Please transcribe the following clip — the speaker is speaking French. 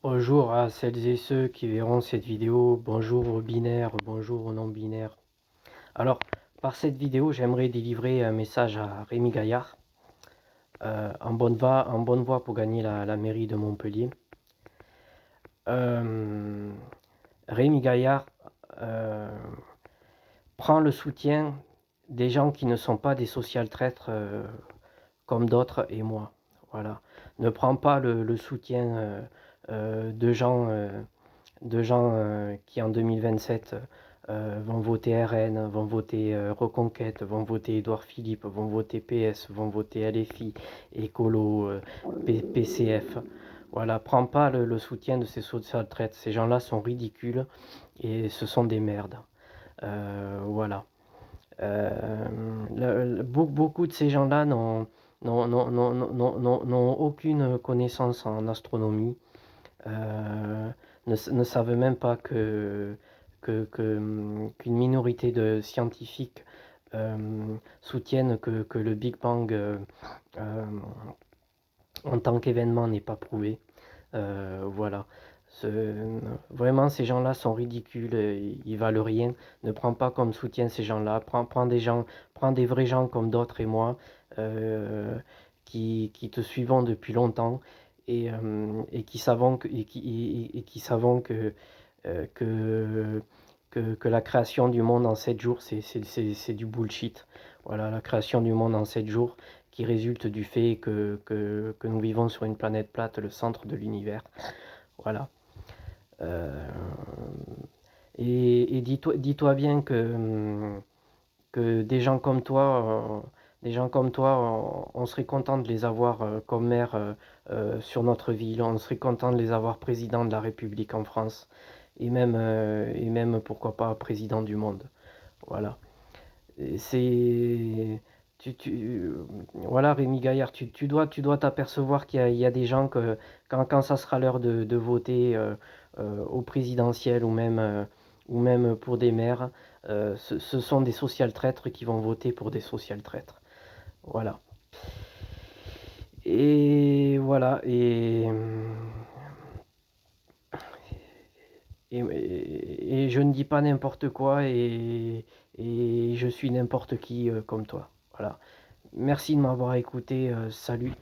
Bonjour à celles et ceux qui verront cette vidéo, bonjour aux binaires, bonjour aux non-binaires. Alors, par cette vidéo, j'aimerais délivrer un message à Rémi Gaillard, en bonne voie pour gagner la mairie de Montpellier. Rémi Gaillard prend le soutien des gens qui ne sont pas des social traîtres comme d'autres et moi. Voilà. Ne prend pas le soutien de gens qui en 2027 vont voter RN, vont voter Reconquête, vont voter Édouard Philippe, vont voter PS, vont voter LFI, Écolo, PCF. Voilà, prends pas le soutien de ces social traites. Ces gens-là sont ridicules et ce sont des merdes. Voilà. Beaucoup de ces gens-là n'ont aucune connaissance en astronomie. Ne savent même pas qu'une minorité de scientifiques soutiennent que le Big Bang en tant qu'événement n'est pas prouvé. Voilà. Vraiment, ces gens-là sont ridicules, ils valent rien. Ne prends pas comme soutien ces gens-là. Prends des vrais gens comme d'autres et moi qui te suivons depuis longtemps et qui savons que la création du monde en 7 jours, c'est du bullshit. Voilà, la création du monde en 7 jours qui résulte du fait que nous vivons sur une planète plate, le centre de l'univers. Voilà. Euh, et dis-toi bien que des gens comme toi, on serait content de les avoir comme maire sur notre ville, on serait content de les avoir président de la République en France, et même pourquoi pas président du monde. Voilà. C'est voilà, Rémi Gaillard, tu dois t'apercevoir il y a des gens que quand ça sera l'heure de voter au présidentiel ou même pour des maires, ce sont des social traîtres qui vont voter pour des social traîtres. Voilà. Et voilà. Et je ne dis pas n'importe quoi et je suis n'importe qui comme toi. Voilà. Merci de m'avoir écouté. Salut.